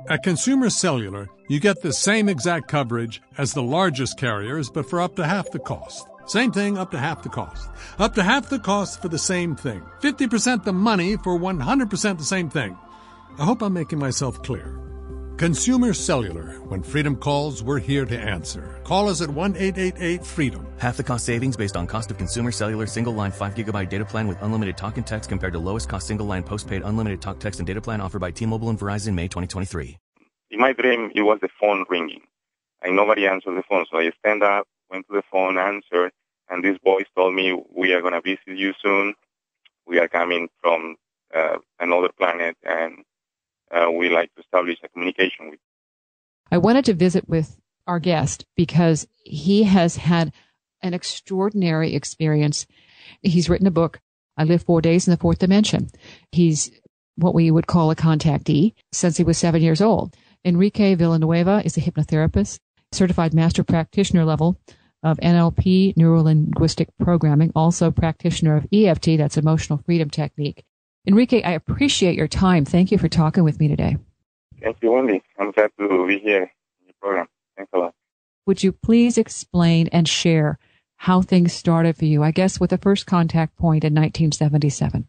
At Consumer Cellular, you get the same exact coverage as the largest carriers, but for up to half the cost. Same thing, up to half the cost. Up to half the cost for the same thing. 50% the money for 100% the same thing. I hope I'm making myself clear. Consumer Cellular. When freedom calls, we're here to answer. Call us at 1-888-FREEDOM. Half the cost savings based on cost of Consumer Cellular single-line 5GB data plan with unlimited talk and text compared to lowest cost single-line postpaid unlimited talk, text, and data plan offered by T-Mobile and Verizon May 2023. In my dream, it was the phone ringing, and nobody answered the phone. So I stand up, went to the phone, answered, and this voice told me, "We are going to visit you soon. We are coming from another planet, and we like to establish a communication with you." I wanted to visit with our guest because he has had an extraordinary experience. He's written a book, I Live 4 Days in the Fourth Dimension. He's what we would call a contactee since he was 7 years old. Enrique Villanueva is a hypnotherapist, certified master practitioner level of NLP, neuro-linguistic programming, also practitioner of EFT, that's emotional freedom technique. Enrique, I appreciate your time. Thank you for talking with me today. Thank you, Wendy. I'm glad to be here in your program. Thanks a lot. Would you please explain and share how things started for you, I guess, with the first contact point in 1977?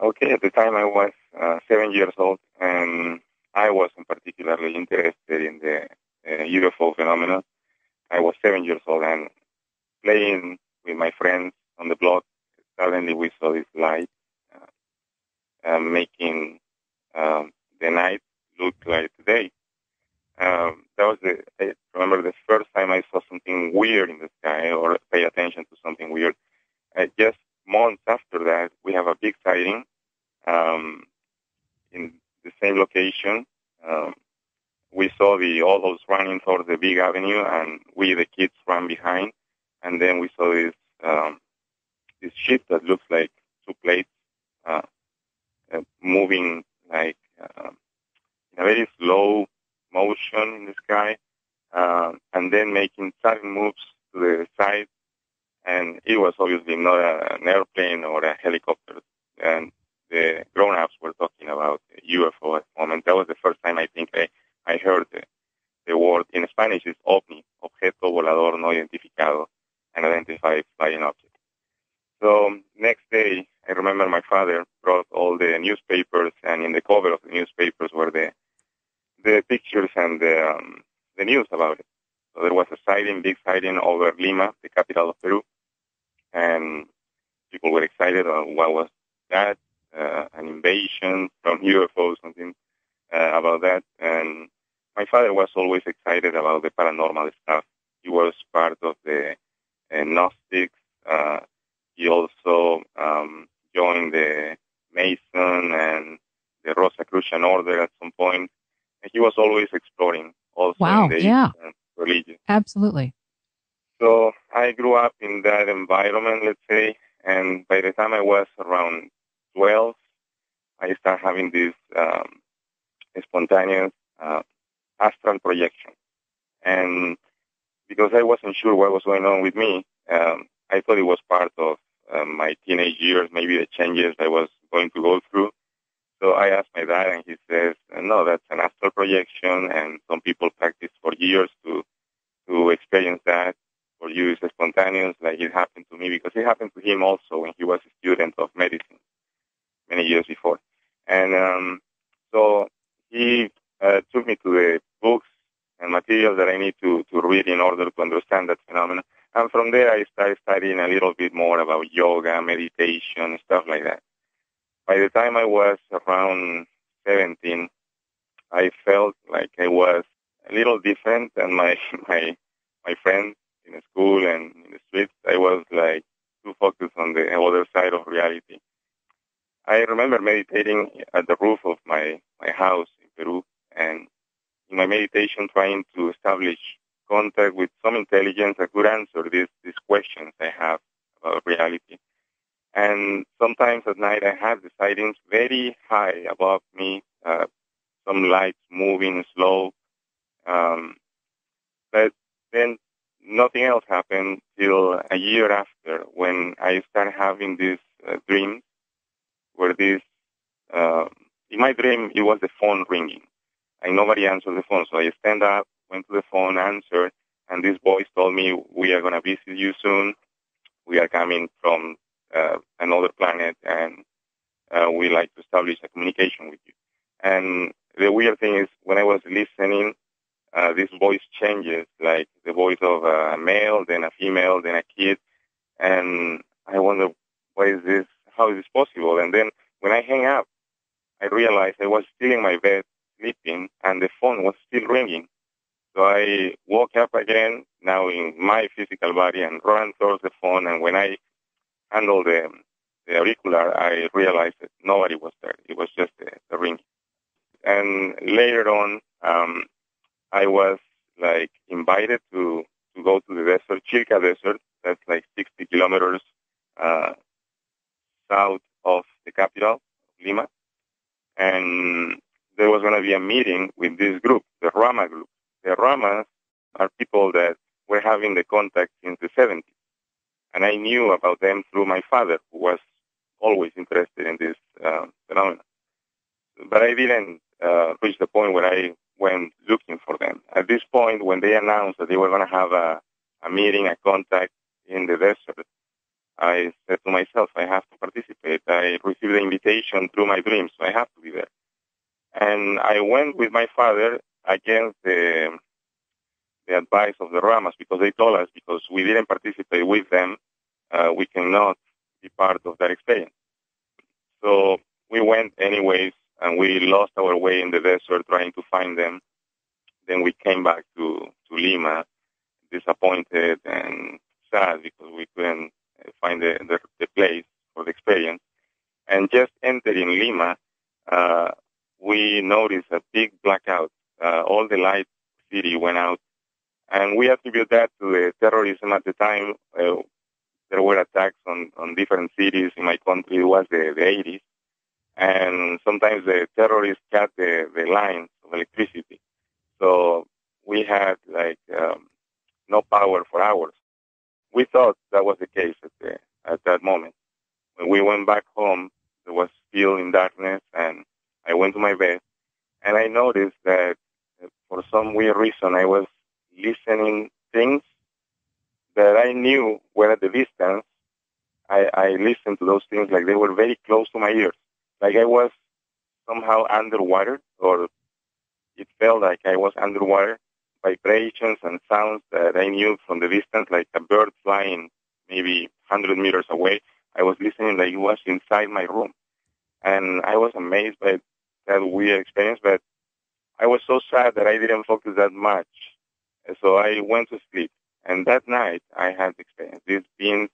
Okay, at the time I was 7 years old, and I wasn't particularly interested in the UFO phenomenon. I was 7 years old, and playing with my friends on the block, suddenly we saw this light making the night look like the day. That was I remember the first time I saw something weird in the sky or pay attention to something weird. Just months after that, we have a big sighting in the same location. We saw all those running towards the big avenue, and the kids, ran behind. And then we saw this ship that looks like two plates moving like in a very slow motion in the sky, and then making sudden moves to the side. And it was obviously not an airplane or a helicopter. And the grown-ups were talking about UFO at the moment. That was the first time I think I heard the word. In Spanish is OVNI, Objeto Volador No Identificado, an identified flying object. So next day, I remember my father brought all the newspapers, and in the cover of the newspapers were the pictures and the news about it. So there was a sighting, big sighting over Lima, the capital of Peru, and people were excited on what was that, an invasion from UFO, something about that. And my father was always excited about the paranormal stuff. He was part of the Gnostics. He also joined the Mason and the Rosicrucian order at some point. And he was always exploring also in the Eastern religion. Absolutely. So I grew up in that environment, let's say, and by the time I was around 12, I started having this spontaneous astral projection. And because I wasn't sure what was going on with me, I thought it was part of my teenage years, maybe the changes I was going to go through. So I asked my dad, and he says, no, that's an astral projection, and some people practice for years to experience that. For you, it's spontaneous, like it happened to me, because it happened to him also when he was a student of medicine many years before. And so he took me to the books and materials that I need to read in order to understand that phenomenon. And from there, I started studying a little bit more about yoga, meditation, stuff like that. By the time I was around 17, I felt like I was a little different than my friends in the school and in the streets. I was like too focused on the other side of reality. I remember meditating at the roof of my house in Peru, and in my meditation trying to establish contact with some intelligence that could answer these questions I have about reality. And sometimes at night I have the sightings very high above me, some lights moving slow. But then nothing else happened till a year after, when I started having these dreams where in my dream it was the phone ringing. and nobody answered the phone. So I stand up, went to the phone, answered, and this voice told me, we are going to visit you soon. We are coming from another planet, and we like to establish a communication with you. And the weird thing is, when I was listening, this voice changes, like the voice of a male, then a female, then a kid. And I wonder, what is this? How is this possible? And then when I hang up, I realized I was still in my bed sleeping, and the phone was still ringing. So I woke up again, now in my physical body, and ran towards the phone. And when I handled the auricular, I realized that nobody was there. It was just the ring. And later on, I was like invited to go to the desert, Chilca Desert. That's like 60 kilometers south of the capital, Lima. And there was going to be a meeting with this group, the Rahma group. The Rahmas are people that were having the contact since the 70s. And I knew about them through my father, who was always interested in this phenomenon. But I didn't reach the point where I went looking for them. At this point, when they announced that they were going to have a meeting, a contact in the desert, I said to myself, I have to participate. I received the invitation through my dreams, so I have to be there. And I went with my father against the advice of the Rahmas, because they told us, because we didn't participate with them, we cannot be part of that experience. So we went anyways, and we lost our way in the desert trying to find them. Then we came back to Lima, disappointed and sad because we couldn't find the place for the experience. And just entering Lima, we noticed a big blackout. All the lights in the city went out. And we attribute that to the terrorism at the time. There were attacks on different cities in my country. It was the 80s. And sometimes the terrorists cut the lines of electricity. So we had like no power for hours. We thought that was the case at that moment. When we went back home, it was still in darkness, and I went to my bed, and I noticed that for some weird reason I was listening things that I knew were at the distance. I listened to those things like they were very close to my ears. Like I was somehow underwater, or it felt like I was underwater. Vibrations and sounds that I knew from the distance, like a bird flying maybe 100 meters away. I was listening like it was inside my room. And I was amazed by that weird experience, but I was so sad that I didn't focus that much. So I went to sleep. And that night, I had the experience. These beings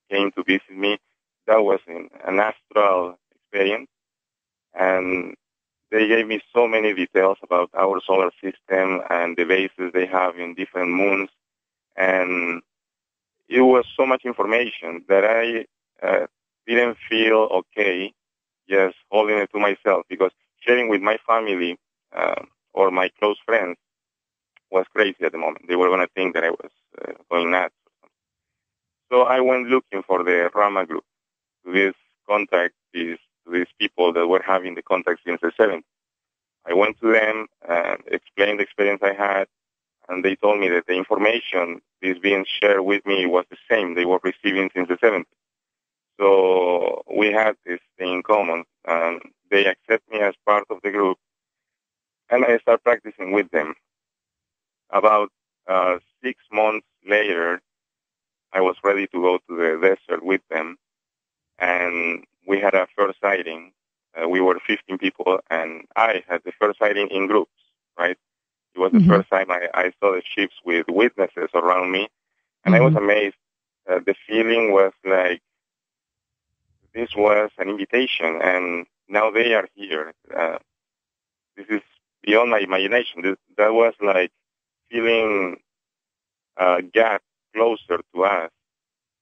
came to visit me. That was an astral experience. And they gave me so many details about our solar system and the bases they have in different moons. And it was so much information that I didn't feel okay just holding it to myself, because sharing with my family or my close friends was crazy at the moment. They were going to think that I was going nuts. So I went looking for the Rahma group, to this contact, to these people that were having the contact since the 70s. I went to them and explained the experience I had, and they told me that the information this being shared with me was the same they were receiving since the 70s. So we had this thing in common, and they accept me as part of the group, and I start practicing with them. About 6 months later, I was ready to go to the desert with them, and we had a first sighting. We were 15 people, and I had the first sighting in groups, right? It was the first time I saw the ships with witnesses around me, and I was amazed. The feeling was like this was an invitation, and now they are here. This is beyond my imagination. That was like feeling God closer to us.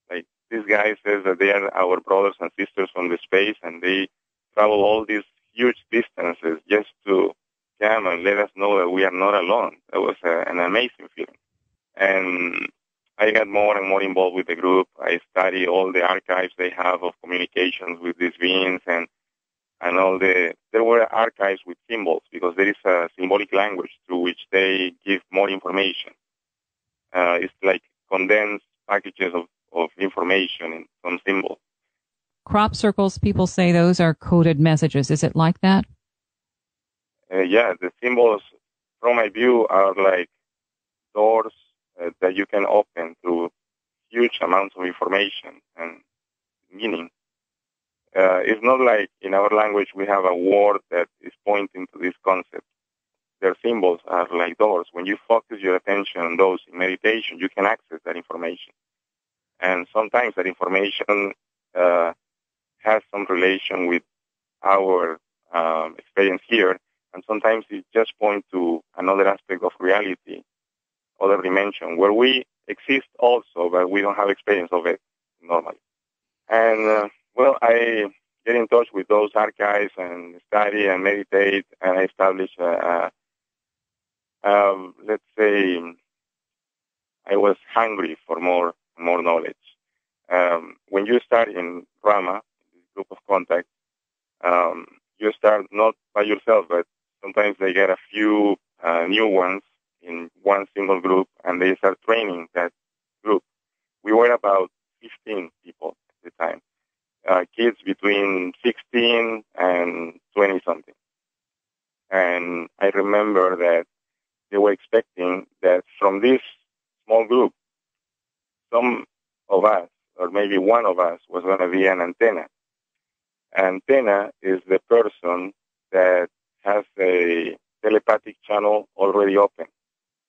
Like this guy says that they are our brothers and sisters from the space, and they travel all these huge distances just to come and let us know that we are not alone. That was an amazing feeling. And I got more and more involved with the group. I studied all the archives they have of communications with these beings, and and there were archives with symbols, because there is a symbolic language through which they give more information. It's like condensed packages of information in some symbols. Crop circles, people say those are coded messages. Is it like that? Yeah, the symbols, from my view, are like doors that you can open through huge amounts of information and meaning. It's not like in our language we have a word that is pointing to this concept. Their symbols are like doors. When you focus your attention on those in meditation, you can access that information. And sometimes that information has some relation with our experience here, and sometimes it just points to another aspect of reality, other dimension, where we exist also, but we don't have experience of it normally. And, well, I get in touch with those archives and study and meditate, and I establish, let's say, I was hungry for more knowledge. When you start in Rahma, group of contact, you start not by yourself, but sometimes they get a few new ones in one single group, and they start training that group. We were about 15 people at the time, kids between 16 and 20-something. And I remember that they were expecting that from this small group, some of us, or maybe one of us, was going to be an antenna. Antenna is the person that has a telepathic channel already open.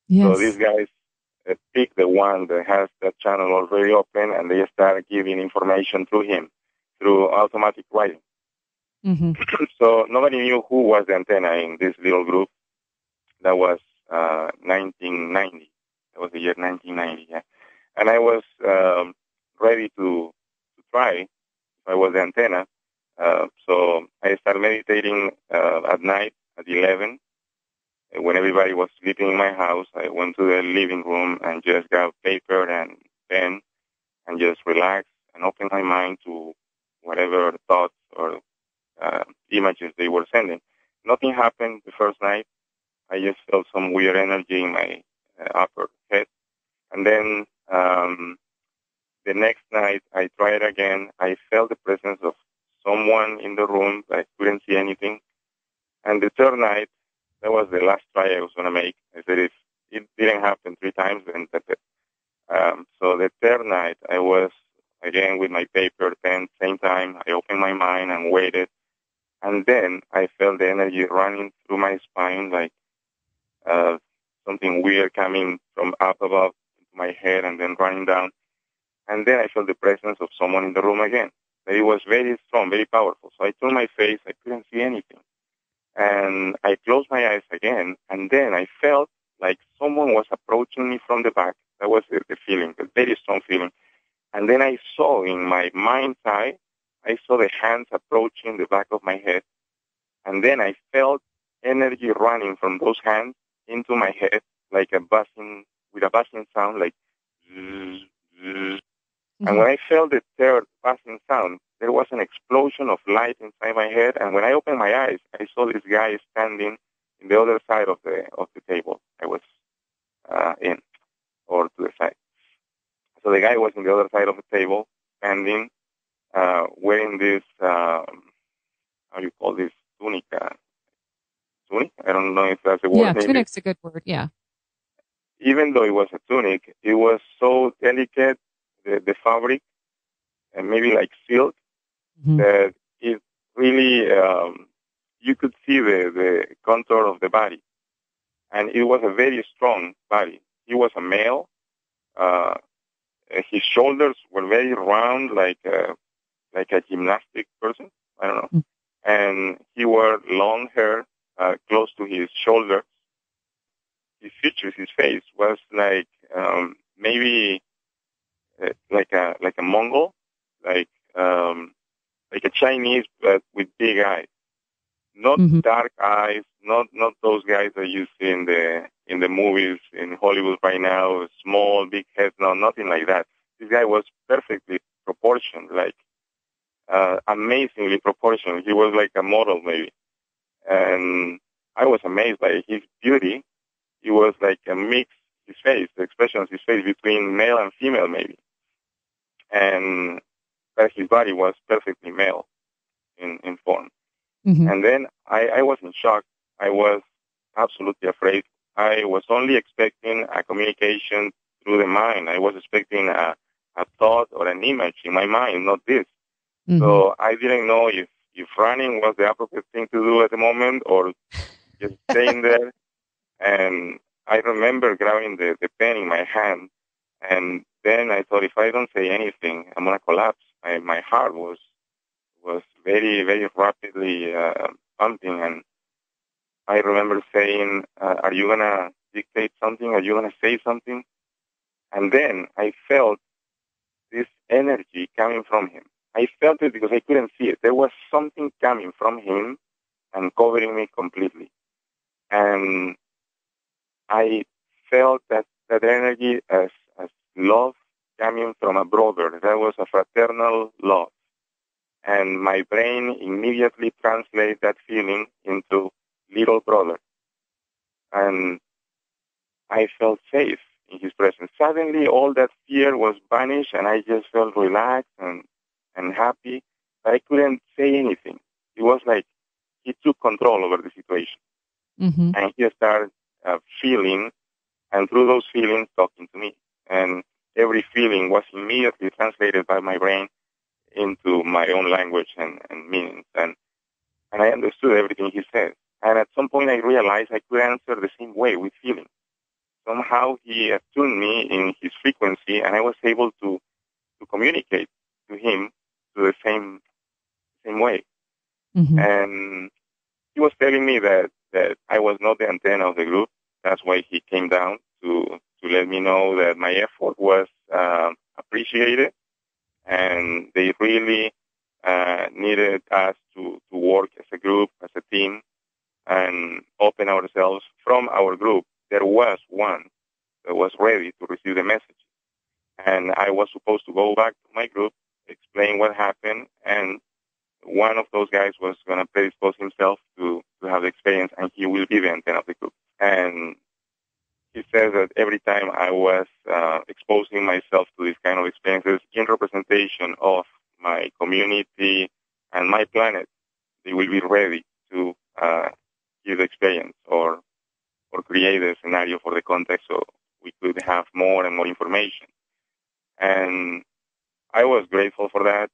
Yes. So these guys pick the one that has that channel already open, and they start giving information through him, through automatic writing. Mm-hmm. So nobody knew who was the antenna in this little group. That was 1990. That was the year 1990, yeah. And I was ready to try if I was the antenna. So I started meditating at night at 11. When everybody was sleeping in my house, I went to the living room and just got paper and pen and just relaxed and opened my mind to whatever thoughts or images they were sending. Nothing happened the first night. I just felt some weird energy in my upper head. And then the next night, I tried again. I felt the presence of someone in the room, but I couldn't see anything. And the third night, that was the last try I was going to make. I said, if it didn't happen 3 times, then that's it. So the third night, I was, again, with my paper, pen, same time. I opened my mind and waited. And then I felt the energy running through my spine, like something weird coming from up above my head and then running down. And then I felt the presence of someone in the room again. It was very strong, very powerful. So I turned my face. I couldn't see anything. And I closed my eyes again. And then I felt like someone was approaching me from the back. That was the feeling, a very strong feeling. And then I saw in my mind's eye, I saw the hands approaching the back of my head. And then I felt energy running from those hands into my head, like a buzzing, with a buzzing sound, like zzz, zzz. And when I felt the third buzzing sound, there was an explosion of light inside my head. And when I opened my eyes, I saw this guy standing in the other side of the table I was in, or to the side. So the guy was in the other side of the table, standing, wearing this, how do you call this, tunica? Tunic? I don't know if that's a word. Yeah, tunic's a good word, yeah. Even though it was a tunic, it was so delicate, the fabric, and maybe like silk, that it really, you could see the contour of the body. And it was a very strong body. He was a male. His shoulders were very round, like a gymnastic person. I don't know. And he wore long hair close to his shoulders. His features, his face was like maybe like a Mongol, like a Chinese, but with big eyes. Not dark eyes, not those guys that you see in the movies in Hollywood right now, small, big heads, no, nothing like that. This guy was perfectly proportioned, like amazingly proportioned. He was like a model, maybe. And I was amazed by his beauty. He was like a mix, his face, the expression of his face between male and female, maybe. And but his body was perfectly male in form. Mm-hmm. And then I was in shock. I was absolutely afraid. I was only expecting a communication through the mind. I was expecting a thought or an image in my mind, not this. Mm-hmm. So I didn't know if running was the appropriate thing to do at the moment or just staying there. And I remember grabbing the pen in my hand. And then I thought, if I don't say anything, I'm going to collapse. My heart was very, very rapidly pumping. And I remember saying, are you going to dictate something? Are you going to say something? And then I felt this energy coming from him. I felt it because I couldn't see it. There was something coming from him and covering me completely. And I felt that energy as love coming from a brother. That was a fraternal love. And my brain immediately translated that feeling into little brother. And I felt safe in his presence. Suddenly, all that fear was vanished, and I just felt relaxed and happy. But I couldn't say anything. It was like he took control over the situation. Mm-hmm. And he started feeling, and through those feelings, talking to me. And every feeling was immediately translated by my brain into my own language and meanings. And I understood everything he said. And at some point, I realized I could answer the same way with feeling. Somehow, he attuned me in his frequency, and I was able to communicate to him to the same way. Mm-hmm. And he was telling me that I was not the antenna of the group. That's why he came down to let me know that my effort was appreciated, and they really needed us to work as a group, as a team, and open ourselves. From our group, there was one that was ready to receive the message. And I was supposed to go back to my group, explain what happened, and one of those guys was going to predispose himself to have the experience, and he will be the antenna of the group. And he says that every time I was exposing myself to these kind of experiences in representation of my community and my planet, they will be ready to give the experience or create a scenario for the context so we could have more and more information. And I was grateful for that.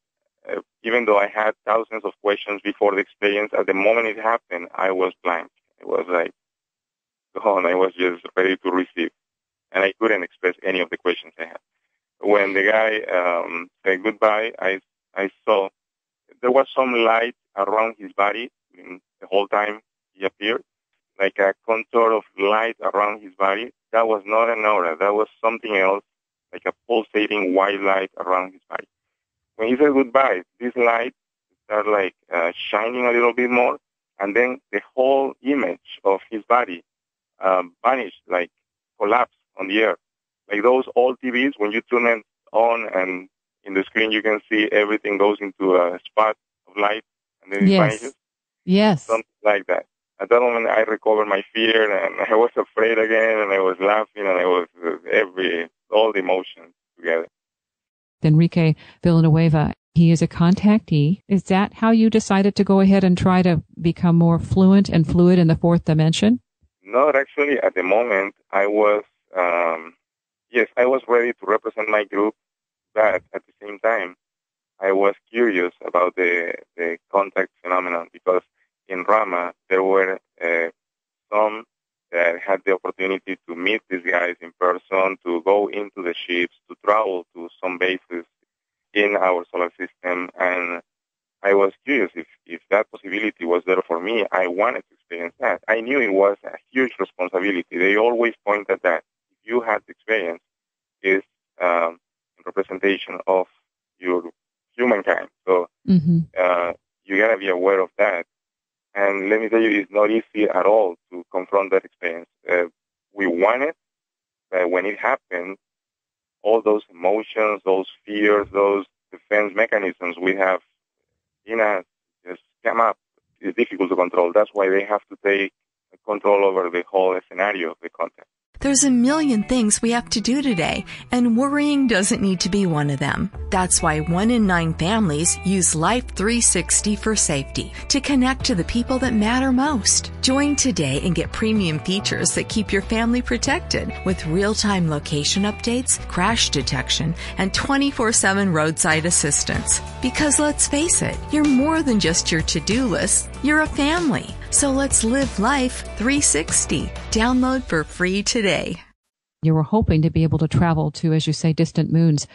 Even though I had thousands of questions before the experience, at the moment it happened, I was blank. It was like, gone. I was just ready to receive. And I couldn't express any of the questions I had. When the guy said goodbye, I saw there was some light around his body the whole time he appeared, like a contour of light around his body. That was not an aura. That was something else, like a pulsating white light around his body. When he said goodbye, this light started like shining a little bit more, and then the whole image of his body vanished, like collapsed on the air. Like those old TVs, when you turn it on and in the screen you can see everything goes into a spot of light and then it vanishes. Yes. Something like that. At that moment, I recovered my fear and I was afraid again and I was laughing and I was all the emotions together. Enrique Villanueva, he is a contactee. Is that how you decided to go ahead and try to become more fluent and fluid in the fourth dimension? Not actually at the moment. I was, I was ready to represent my group, but at the same time, I was curious about the contact phenomenon because in Rahma, there were some that had the opportunity to meet these guys in person, to go into the ships, to travel to some bases in our solar system. And I was curious if that possibility was there for me. I wanted to experience that. I knew it was a huge responsibility. They always point at that. If you had the experience, is representation of your humankind. So you got to be aware of that. And let me tell you, it's not easy at all to confront that experience. We want it, but when it happens, all those emotions, those fears, those defense mechanisms we have in us just come up. It's difficult to control. That's why they have to take control over the whole scenario of the contact. There's a million things we have to do today, and worrying doesn't need to be one of them. That's why 1 in 9 families use Life 360 for safety to connect to the people that matter most. Join today and get premium features that keep your family protected with real-time location updates, crash detection, and 24/7 roadside assistance. Because let's face it, you're more than just your to-do list. You're a family. So let's live Life 360. Download for free today. You were hoping to be able to travel to, as you say, distant moons.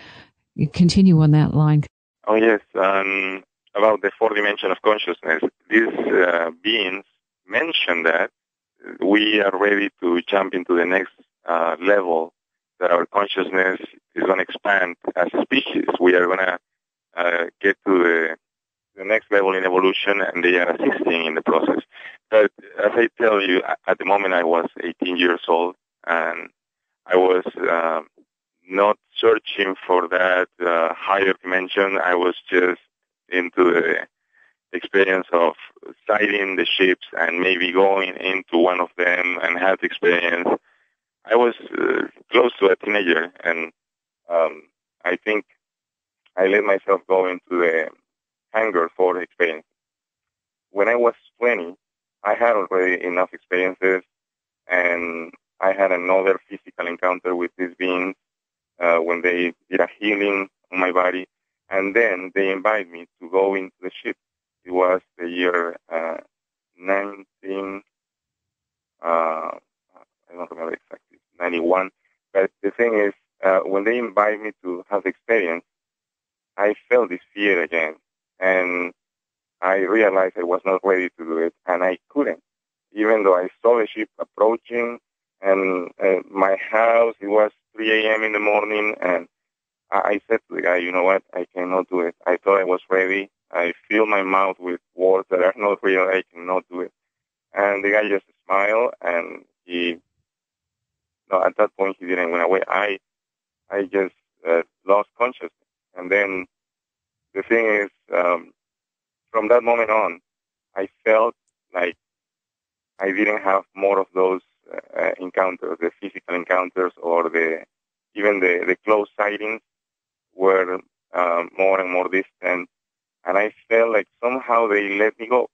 You continue on that line. Oh, yes. About the 4th dimension of consciousness, these beings mentioned that we are ready to jump into the next level, that our consciousness is going to expand as a species. We are going to get to the next level in evolution, and they are assisting in the process. But as I tell you, at the moment I was 18 years old, and I was not searching for that higher dimension. I was just into the experience of sighting the ships and maybe going into one of them and have the experience. I was close to a teenager, and I think I let myself go into the hunger for experience. When I was 20, I had already enough experiences, and I had another physical encounter with these beings when they did a healing on my body, and then they invited me to go into the ship. It was the year 19, I don't remember exactly, 91. But the thing is, when they invited me to have the experience, I felt this fear again. And I realized I was not ready to do it, and I couldn't. Even though I saw the ship approaching, and my house, it was 3 a.m. in the morning, and I said to the guy, you know what, I cannot do it. I thought I was ready. I filled my mouth with words that are not real. I cannot do it. And the guy just smiled, and at that point, he didn't went away. I just lost consciousness. And then the thing is, from that moment on, I felt like I didn't have more of those encounters, the physical encounters, or even the close sightings were more and more distant. And I felt like somehow they let me go.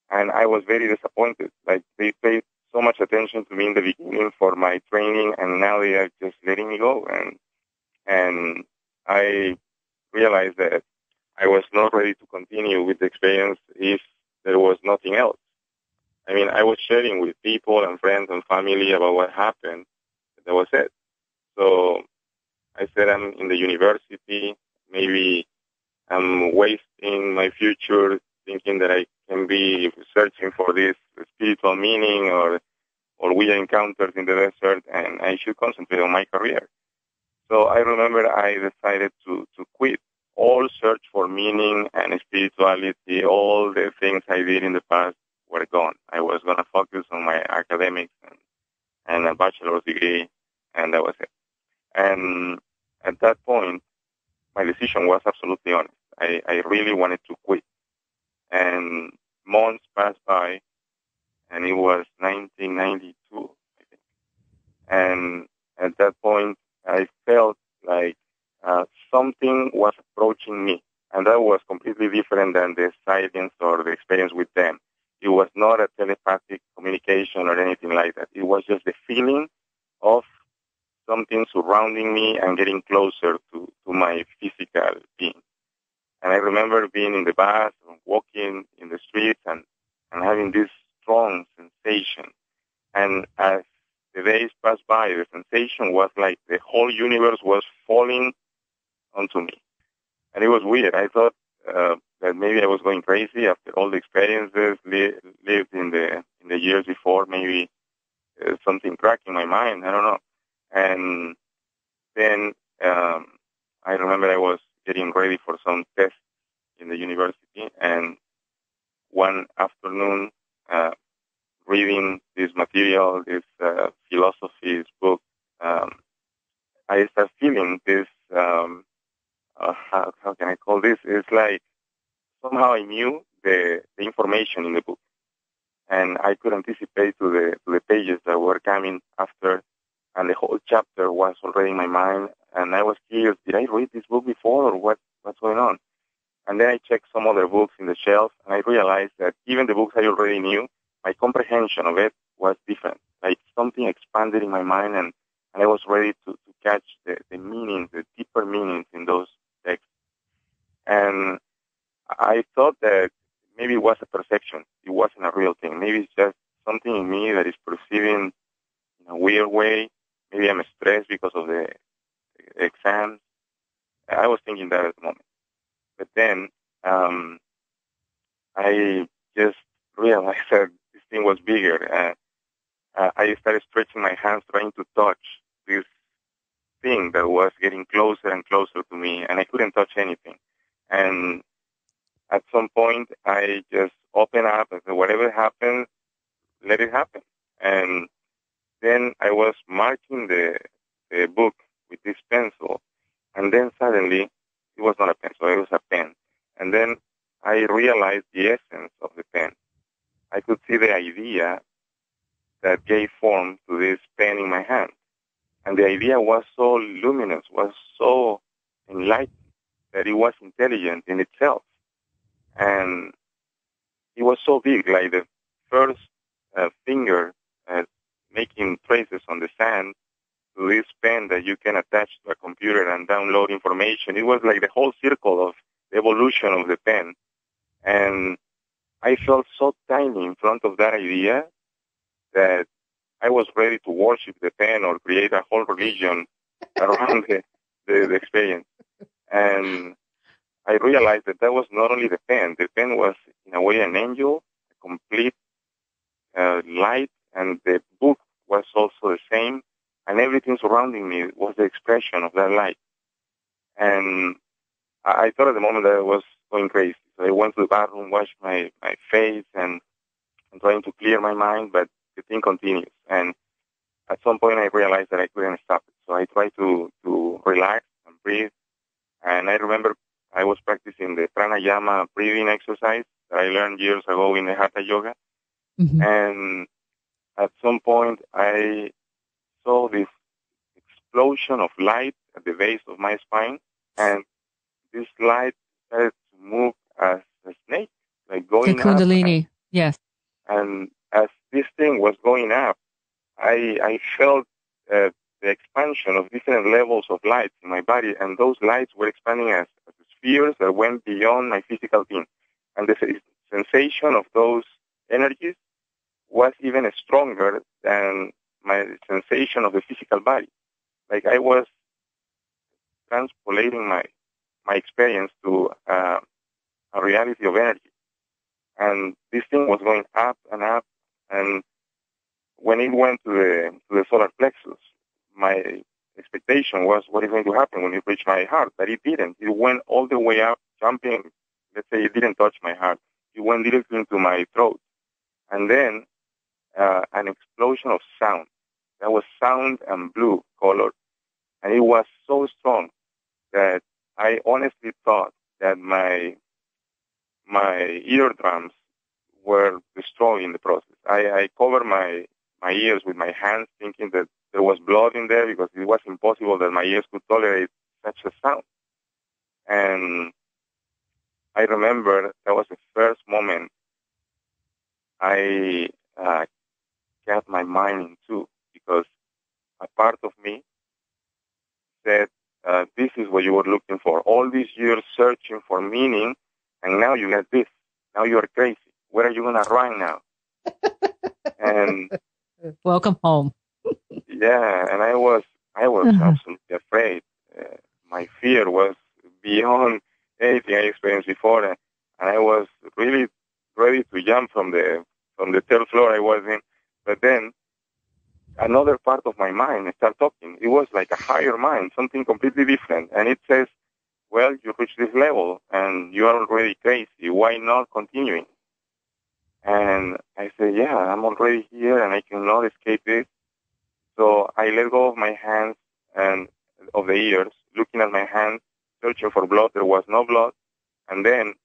And I was very disappointed. Like, they paid so much attention to me in the beginning for my training, and now they are just letting me go. And I realized that I was not ready to continue with the experience if there was nothing else. I mean, I was sharing with people and friends and family about what happened. That was it. So I said, I'm in the university. Maybe I'm wasting my future thinking that I can be searching for this spiritual meaning or weird encounters in the desert, and I should concentrate on my career. So I remember I decided to quit all search for meaning and spirituality. All the things I did in the past were gone. I was going to focus on my academics and a bachelor's degree, and that was it. And at that point, my decision was absolutely honest. I really wanted to quit. And months passed by, and it was 1992, I think. And at that point, I felt like something was approaching me, and that was completely different than the sightings or the experience with them. It was not a telepathic communication or anything like that. It was just the feeling of something surrounding me and getting closer to my physical being. And I remember being in the bus, walking in the streets, and having this strong sensation. And as the days passed by, the sensation was like the whole universe was falling onto me. And it was weird. I thought that maybe I was going crazy after all the experiences lived in the years before. Maybe something cracked in my mind. I don't know. And then I remember I was getting ready for some tests in the university, and one afternoon, reading this material, this philosophy book, I started feeling this, how can I call this? It's like somehow I knew the information in the book, and I could anticipate to the pages that were coming after, and the whole chapter was already in my mind, and I was curious, did I read this book before, or what's going on? And then I checked some other books in the shelf, and I realized that even the books I already knew, my comprehension of it was different. Like something expanded in my mind, and I was ready to catch the meanings, the deeper meanings in those texts. And I thought that maybe it was a perception. It wasn't a real thing. Maybe it's just something in me that is perceiving in a weird way. Maybe I'm stressed because of the exams. I was thinking that at the moment. But then I just realized that this thing was bigger. I started stretching my hands, trying to touch this thing that was getting closer and closer to me, and I couldn't touch anything. And at some point, I just opened up and said, whatever happens, let it happen. And then I was marking the book with this pencil, and then suddenly, it was not a pencil, it was a pen. And then I realized the essence of the pen. I could see the idea that gave form to this pen in my hand. And the idea was so luminous, was so enlightened, that it was intelligent in itself. And it was so big, like the first finger making traces on the sand to this pen that you can attach to a computer and download information. It was like the whole circle of the evolution of the pen. And I felt so tiny in front of that idea that I was ready to worship the pen or create a whole religion around the experience. And I realized that was not only the pen. The pen was, in a way, an angel, a complete light, and the book was also the same, and everything surrounding me was the expression of that light. And I thought at the moment that I was going crazy. So I went to the bathroom, washed my face, and trying to clear my mind, but the thing continues. And at some point I realized that I couldn't stop it. So I tried to relax and breathe. And I remember I was practicing the pranayama breathing exercise that I learned years ago in the Hatha Yoga. Mm-hmm. And at some point I saw this explosion of light at the base of my spine, and this light started to move as a snake, like going the Kundalini, up. yes. And as this thing was going up, I felt the expansion of different levels of light in my body, and those lights were expanding as spheres that went beyond my physical being. And the sensation of those energies was even stronger than my sensation of the physical body. Like I was transpolating my experience to a reality of energy. And this thing was going up and up, and when it went to the solar plexus, my expectation was what is going to happen when it reached my heart, but it didn't. It went all the way up, jumping. Let's say it didn't touch my heart. It went directly into my throat. And then an explosion of sound. That was sound and blue color. And it was so strong that I honestly thought that my eardrums were destroyed in the process. I covered my ears with my hands, thinking that there was blood in there because it was impossible that my ears could tolerate such a sound. And I remember that was the first moment I got my mind in two, because a part of me said, this is what you were looking for. All these years searching for meaning, and now you get this. Now you are crazy. Where are you going to run now? And welcome home. Yeah, and I was absolutely afraid. My fear was beyond anything I experienced before, and I was really ready to jump from the third floor I was in. But then another part of my mind started talking. It was like a higher mind, something completely different, and it says, well, you reached this level, and you are already crazy. Why not continuing? And I said, yeah, I'm already here, and I cannot escape this. So I let go of my hands and of the ears, looking at my hands, searching for blood. There was no blood. And then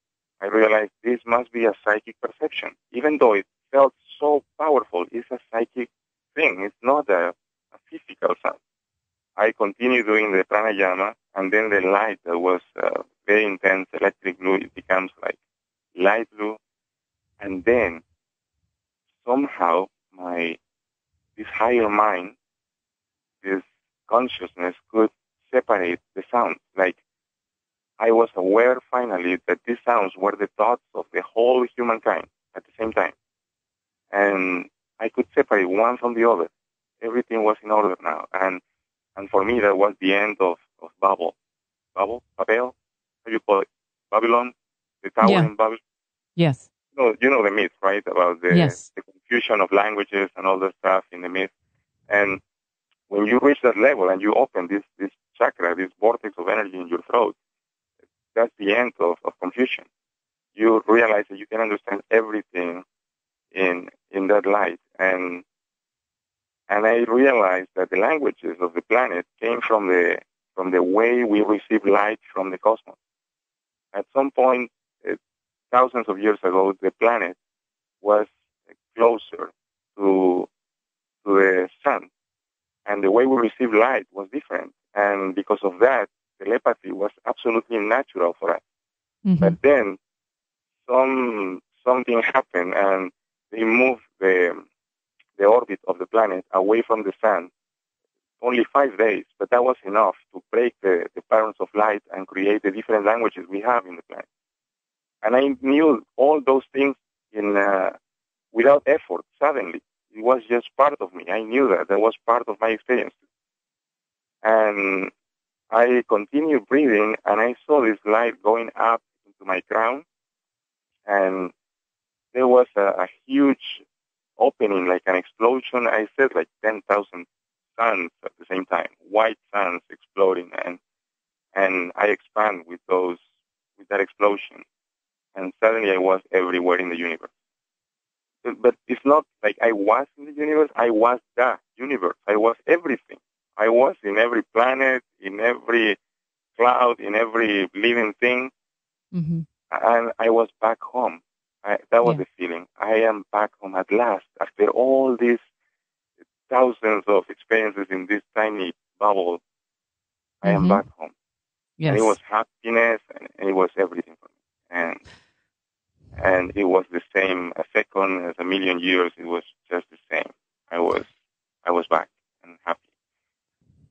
I realized this must be a psychic perception. Even though it felt so powerful, it's a psychic thing. It's not a physical sound. I continued doing the pranayama, and then the light that was very intense, electric blue, it becomes like light blue. And then somehow this higher mind, this consciousness could separate the sounds. Like I was aware finally that these sounds were the thoughts of the whole humankind at the same time. And I could separate one from the other. Everything was in order now. And for me, that was the end of Babel. Babel? How do you call it? Babylon? The tower in Babylon? Yes. You know the myth, right? About the confusion of languages and all that stuff in the myth. And when you reach that level and you open this chakra, this vortex of energy in your throat, that's the end of confusion. You realize that you can understand everything in that light. And I realized that the languages of the planet came from the way we receive light from the cosmos. At some point, thousands of years ago, the planet was closer to the sun, and the way we receive light was different. And because of that, telepathy was absolutely natural for us. Mm-hmm. But then something happened, and they moved the orbit of the planet away from the sun. Only 5 days, but that was enough to break the patterns of light and create the different languages we have in the planet. And I knew all those things without effort, suddenly. It was just part of me. I knew that was part of my experience. And I continued breathing, and I saw this light going up into my crown, and there was a huge opening, like an explosion. I said like 10,000 suns at the same time, white suns exploding, and I expand with that explosion. And suddenly I was everywhere in the universe. But it's not like I was in the universe, I was the universe. I was everything. I was in every planet, in every cloud, in every living thing. Mm-hmm. And I was back home. That was the feeling. I am back home at last. After all these thousands of experiences in this tiny bubble, I am back home. Yes. And it was happiness, and it was everything for me. And it was the same a second as a million years. It was just the same. I was back and happy.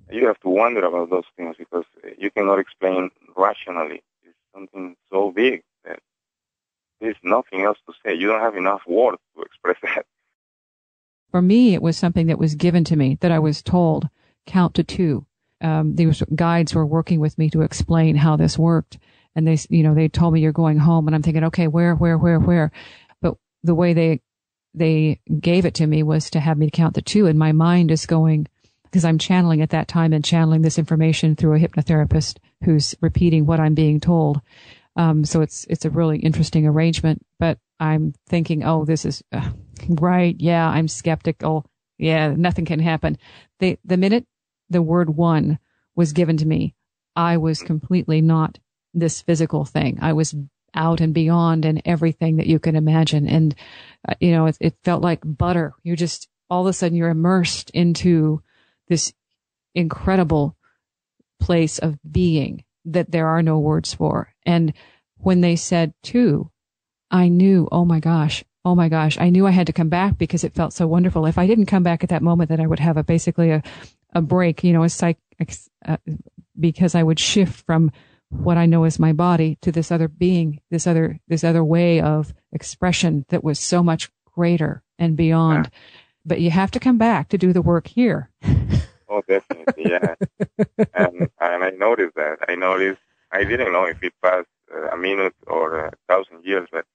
You have to wonder about those things because you cannot explain rationally. It's something so big that there's nothing else to say. You don't have enough words to express that. For me, it was something that was given to me, that I was told, count to 2. These guides were working with me to explain how this worked. And they told me you're going home, and I'm thinking, okay, where? But the way they gave it to me was to have me count to 2, and my mind is going, because I'm channeling at that time and channeling this information through a hypnotherapist who's repeating what I'm being told. So it's a really interesting arrangement, but I'm thinking, oh, this is right. Yeah, I'm skeptical. Yeah, nothing can happen. The minute the word 1 was given to me, I was completely not this physical thing. I was out and beyond and everything that you can imagine. And, it felt like butter. You're just, all of a sudden you're immersed into this incredible place of being that there are no words for. And when they said 2, I knew, oh my gosh, I knew I had to come back because it felt so wonderful. If I didn't come back at that moment, then I would have basically a break, because I would shift from what I know as my body to this other being, this other way of expression that was so much greater and beyond. Yeah. But you have to come back to do the work here. Oh, definitely, yeah. and I noticed that. I didn't know if it passed a minute or 1,000 years, but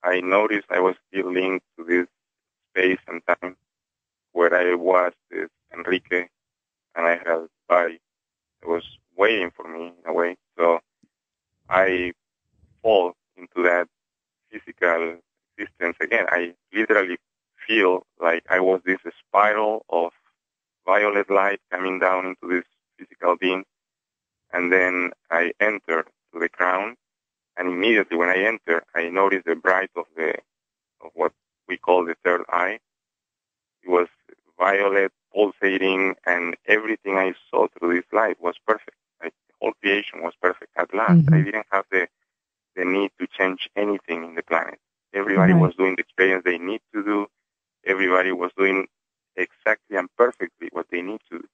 I noticed I was still linked to this space and time where I was this Enrique, and I had a body that was waiting for me in a way. So I fall into that physical existence again. I literally feel like I was this spiral of violet light coming down into this physical being. And then I entered to the crown, And immediately when I entered, I noticed the bright of what we call the third eye. It was violet, pulsating, and everything I saw through this light was perfect. Like, the whole creation was perfect. At last, I didn't have the need to change anything in the planet. Everybody was doing the experience they need to do. Everybody was doing exactly and perfectly what they need to do.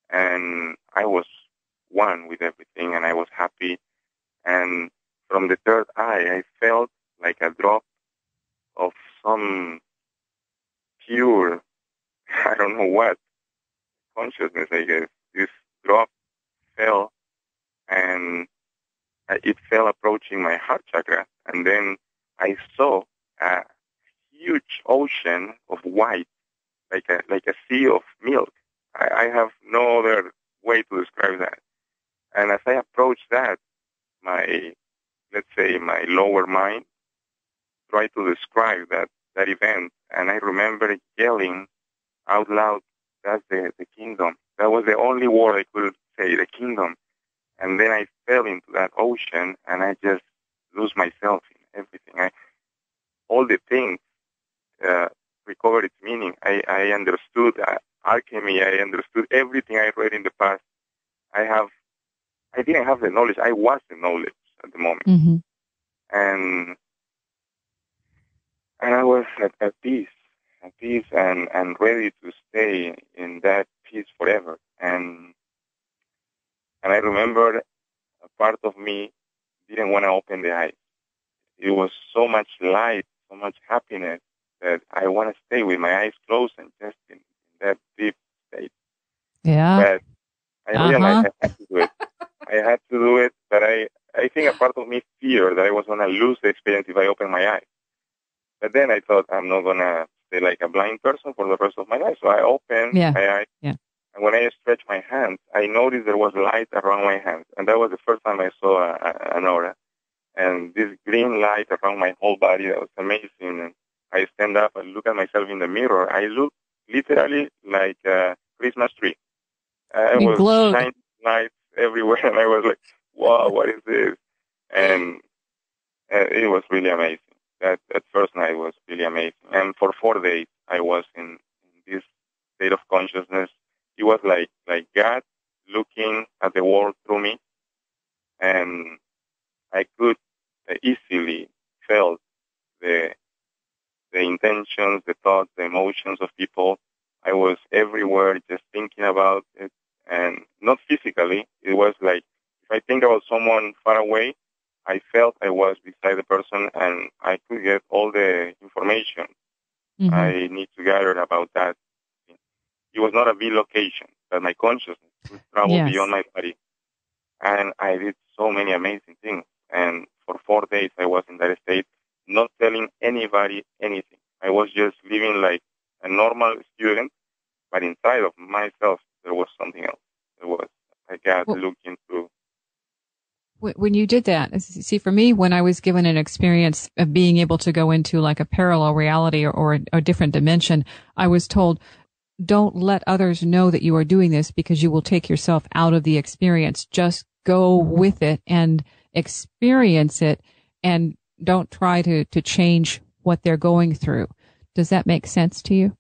And I was one with everything, and I was happy. And from the third eye, I felt like a drop of some pure, I don't know what, consciousness, I guess. This drop fell, and it fell approaching my heart chakra. And then I saw a huge ocean of white, like a sea of milk. I have no other way to describe that. And as I approached that, let's say my lower mind tried to describe that event, and I remember yelling out loud, "That's the kingdom." That was the only word I could say, the kingdom. And then I fell into that ocean, and I just lose myself in everything. All the things recovered its meaning. I understood alchemy. I understood everything I read in the past. I didn't have the knowledge. I was the knowledge at the moment. And I was at peace and ready to stay in that peace forever. And I remember a part of me didn't want to open the eyes. It was so much light, so much happiness, that I want to stay with my eyes closed and just in that deep state. Yeah. But I realized I had to do it. I had to do it, but I think a part of me feared that I was going to lose the experience if I opened my eyes. But then I thought, I'm not going to stay like a blind person for the rest of my life. So I opened my eyes. Yeah. And when I stretched my hands, I noticed there was light around my hands. And that was the first time I saw an aura. And this green light around my whole body, that was amazing. And I stand up and look at myself in the mirror. I look literally like a Christmas tree. I was shining lights everywhere. And I was like, wow, what is this? And it was really amazing. That first night was really amazing. And for 4 days, I was in this state of consciousness. It was like God looking at the world through me. And I could easily feel the intentions, the thoughts, the emotions of people. I was everywhere just thinking about it. And not physically. It was like, if I think about someone far away, I felt I was beside the person, and I could get all the information I need to gather about that. It was not a bilocation, but my consciousness could travel beyond my body. And I did so many amazing things. And for 4 days, I was in that state, not telling anybody anything. I was just living like a normal student, but inside of myself, there was something else. There was a God looking through. When you did that, see, for me, when I was given an experience of being able to go into like a parallel reality or a different dimension, I was told, don't let others know that you are doing this because you will take yourself out of the experience. Just go with it and experience it, and don't try to change what they're going through. Does that make sense to you?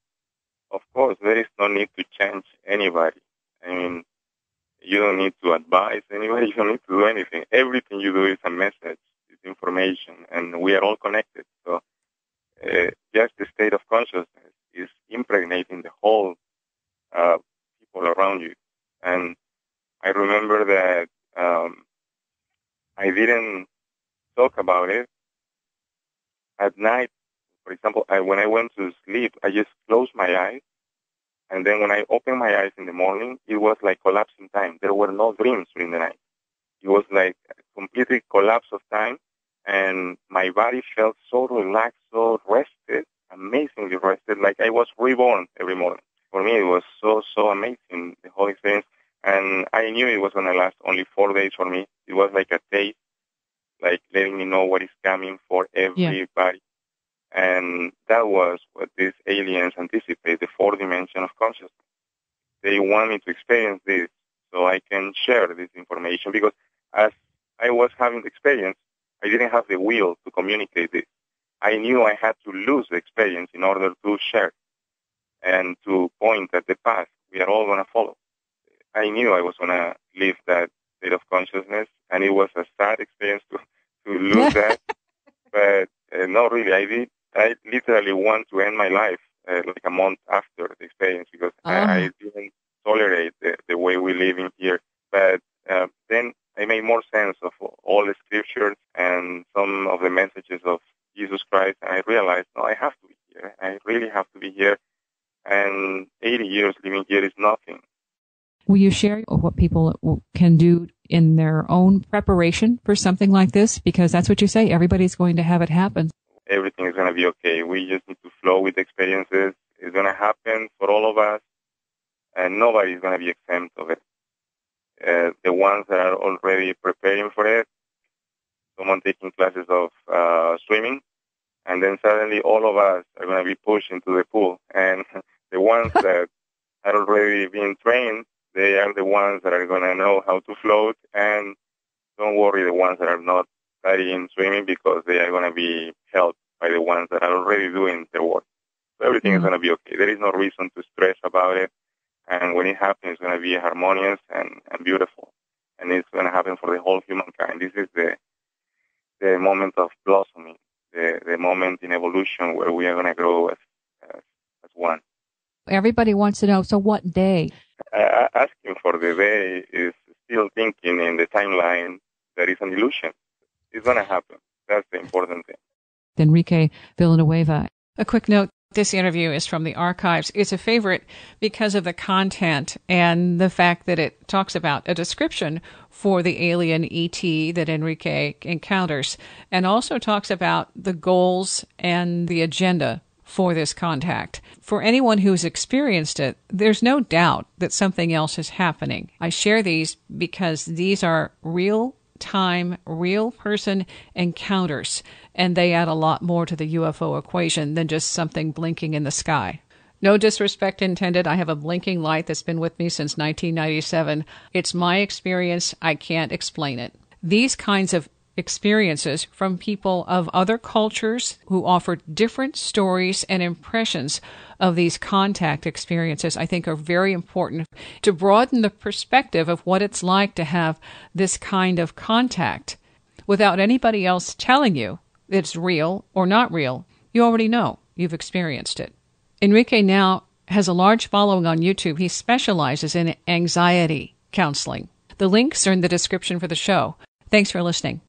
Of course, there is no need to change anybody. I mean, you don't need to advise anybody. You don't need to do anything. Everything you do is a message, is information, and we are all connected. So just the state of consciousness is impregnating the whole people around you. And I remember that I didn't talk about it. At night, for example, when I went to sleep, I just closed my eyes. And then when I opened my eyes in the morning, it was like collapsing time. There were no dreams during the night. It was like a completely collapse of time. And my body felt so relaxed, so rested, amazingly rested, like I was reborn every morning. For me, it was so amazing, the whole experience. And I knew it was going to last only 4 days for me. It was like a taste, like letting me know what is coming for everybody. Yeah. And that was what these aliens anticipate, the fourth dimension of consciousness. They want me to experience this so I can share this information, because as I was having the experience, I didn't have the will to communicate this. I knew I had to lose the experience in order to share and to point at the path we are all going to follow. I knew I was going to live that state of consciousness, and it was a sad experience to lose that. But not really. I literally want to end my life like a month after the experience because I didn't tolerate the way we live in here. But then I made more sense of all the scriptures and some of the messages of Jesus Christ, and I realized, no, I have to be here. I really have to be here. And 80 years living here is nothing. Will you share what people can do in their own preparation for something like this? Because that's what you say. Everybody's going to have it happen. Everything is going to be okay. We just need to flow with experiences. It's going to happen for all of us, and nobody is going to be exempt of it. The ones that are already preparing for it, someone taking classes of swimming, and then suddenly all of us are going to be pushed into the pool. And the ones that are already being trained, they are the ones that are going to know how to float. And don't worry, the ones that are not studying swimming, because they are going to be helped by the ones that are already doing their work. So everything is going to be okay. There is no reason to stress about it. And when it happens, it's going to be harmonious and beautiful. And it's going to happen for the whole humankind. This is the moment of blossoming, the moment in evolution where we are going to grow as one. Everybody wants to know, so what day? Asking for the day is still thinking in the timeline that is an illusion. It's going to happen. That's the important thing. Enrique Villanueva. A quick note. This interview is from the archives. It's a favorite because of the content and the fact that it talks about a description for the alien ET that Enrique encounters, and also talks about the goals and the agenda for this contact. For anyone who's experienced it, there's no doubt that something else is happening. I share these because these are real-time, real-person encounters, and they add a lot more to the UFO equation than just something blinking in the sky. No disrespect intended. I have a blinking light that's been with me since 1997. It's my experience. I can't explain it. These kinds of experiences from people of other cultures who offer different stories and impressions of these contact experiences, I think, are very important to broaden the perspective of what it's like to have this kind of contact without anybody else telling you it's real or not real. You already know. You've experienced it. Enrique now has a large following on YouTube. He specializes in anxiety counseling. The links are in the description for the show. Thanks for listening.